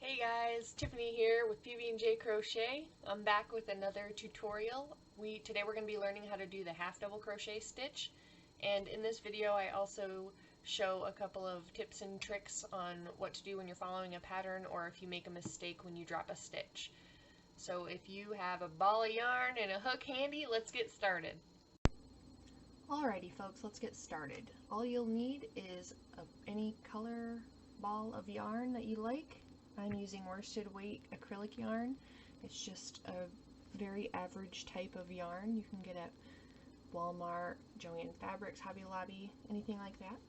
Hey guys, Tiffany here with PB&J Crochet. I'm back with another tutorial. Today we're going to be learning how to do the half double crochet stitch, and in this video I also show a couple of tips and tricks on what to do when you're following a pattern or if you make a mistake when you drop a stitch. So if you have a ball of yarn and a hook handy, let's get started. Alrighty folks, let's get started. All you'll need is any color ball of yarn that you like. I'm using worsted weight acrylic yarn. It's just a very average type of yarn you can get at Walmart, Joann Fabrics, Hobby Lobby, anything like that.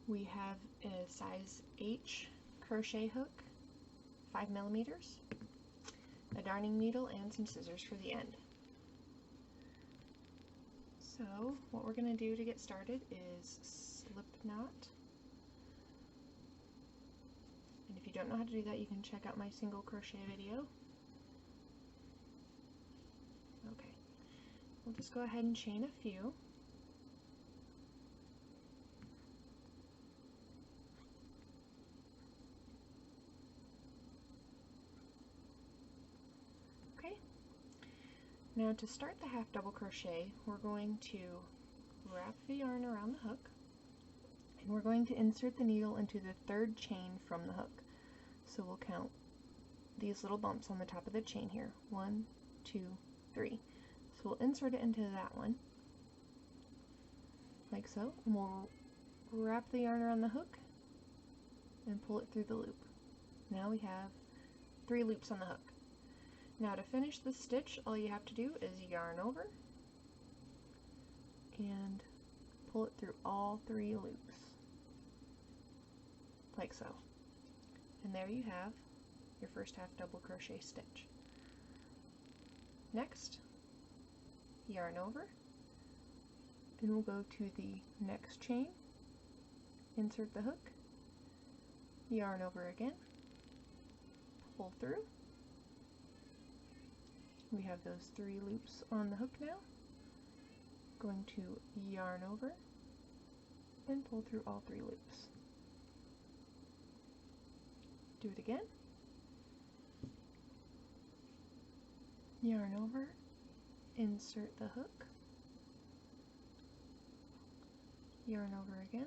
We have a size H crochet hook, 5mm, a darning needle, and some scissors for the end. So what we're going to do to get started is slip knot. And if you don't know how to do that, you can check out my single crochet video. Okay, we'll just go ahead and chain a few. Okay, now to start the half double crochet, we're going to wrap the yarn around the hook, and we're going to insert the needle into the third chain from the hook. So we'll count these little bumps on the top of the chain here. 1, 2, 3. So we'll insert it into that one, like so, and we'll wrap the yarn around the hook and pull it through the loop. Now we have 3 loops on the hook. Now to finish this stitch, all you have to do is yarn over and pull it through all 3 loops, like so. And there you have your first half double crochet stitch. Next, yarn over, and we'll go to the next chain, insert the hook, yarn over again, pull through. We have those 3 loops on the hook now. Going to yarn over and pull through all 3 loops. Do it again. Yarn over, insert the hook, yarn over again,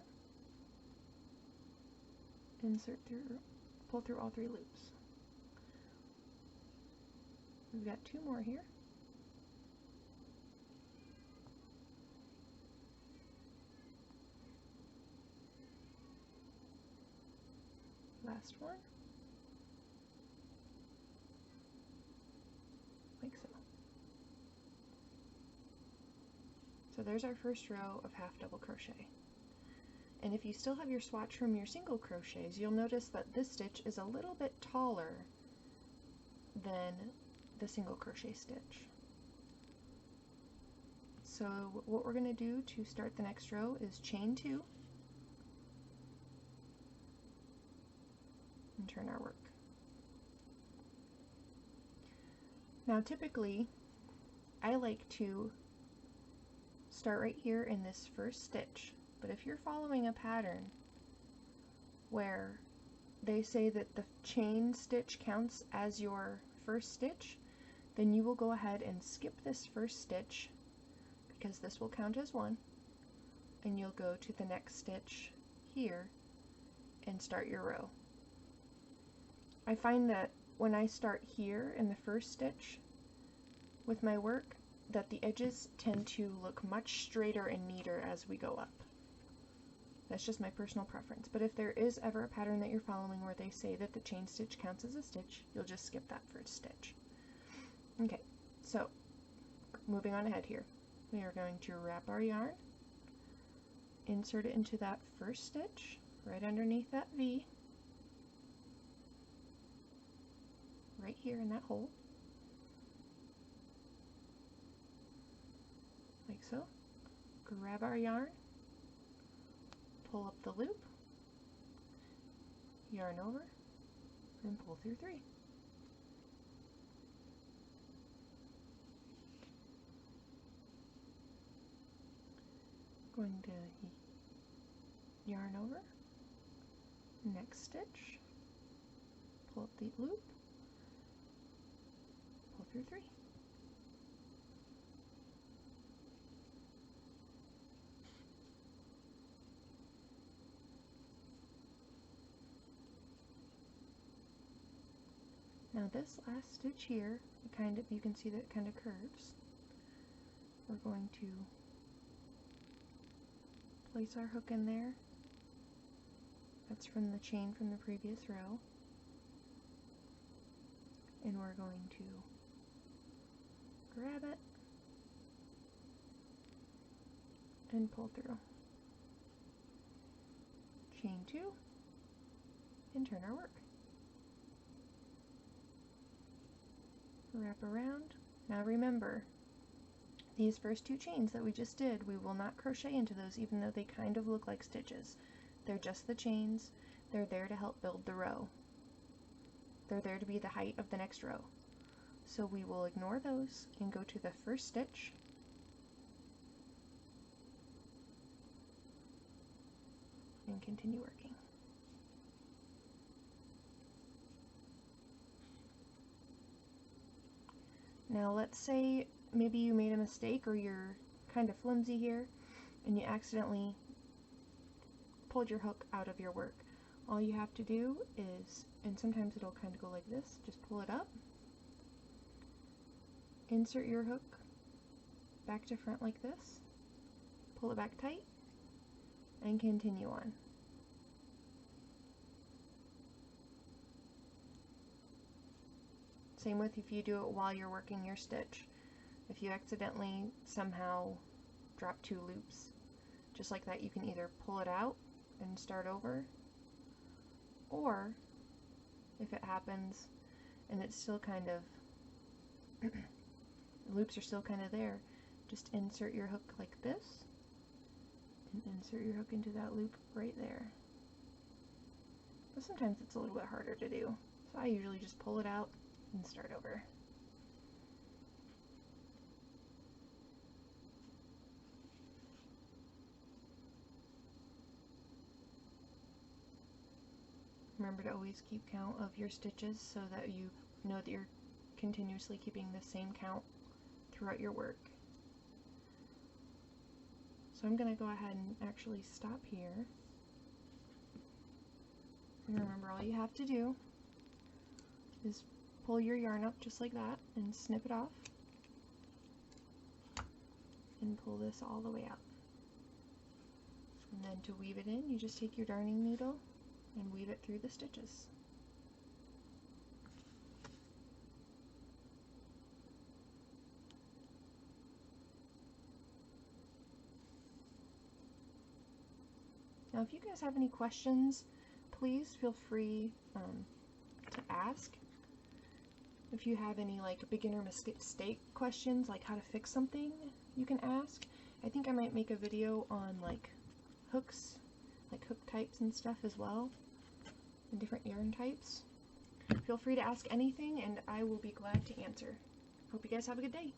insert through, pull through all 3 loops. We've got 2 more here. Last one. Like so. So there's our first row of half double crochet. And if you still have your swatch from your single crochets, you'll notice that this stitch is a little bit taller than the single crochet stitch. So what we're going to do to start the next row is chain 2 and turn our work. Now typically I like to start right here in this first stitch, but if you're following a pattern where they say that the chain stitch counts as your first stitch, then you will go ahead and skip this first stitch because this will count as 1, and you'll go to the next stitch here and start your row. I find that when I start here in the first stitch with my work, that the edges tend to look much straighter and neater as we go up. That's just my personal preference, but if there is ever a pattern that you're following where they say that the chain stitch counts as a stitch, you'll just skip that first stitch. Okay, so moving on ahead here, we are going to wrap our yarn, insert it into that first stitch right underneath that V, right here in that hole, like so. Grab our yarn, pull up the loop, yarn over, and pull through 3. Going to yarn over, next stitch, pull pull up the loop, pull through 3. Now this last stitch here, you can see that it kind of curves. We're going to place our hook in there. That's from the chain from the previous row. And we're going to grab it and pull through. Chain 2 and turn our work. Wrap around. Now remember, these first 2 chains that we just did, we will not crochet into those even though they kind of look like stitches. They're just the chains. They're there to help build the row. They're there to be the height of the next row. So we will ignore those and go to the first stitch. And continue working. Now let's say maybe you made a mistake or you're kind of flimsy here and you accidentally pulled your hook out of your work. All you have to do is, and sometimes it'll kind of go like this, just pull it up, insert your hook back to front like this, pull it back tight, and continue on. Same with if you do it while you're working your stitch. If you accidentally somehow drop 2 loops, just like that, you can either pull it out and start over, or if it happens and it's still kind of, the loops are still kind of there, just insert your hook like this, and insert your hook into that loop right there. But sometimes it's a little bit harder to do, so I usually just pull it out and start over. Remember to always keep count of your stitches so that you know that you're continuously keeping the same count throughout your work. So I'm going to go ahead and actually stop here. And remember, all you have to do is pull your yarn up just like that and snip it off and pull this all the way out. And then to weave it in, you just take your darning needle and weave it through the stitches. Now if you guys have any questions, please feel free to ask. If you have any like beginner mistake questions, like how to fix something, you can ask. I think I might make a video on like hooks, like hook types and stuff as well, and different yarn types. Feel free to ask anything and I will be glad to answer. Hope you guys have a good day.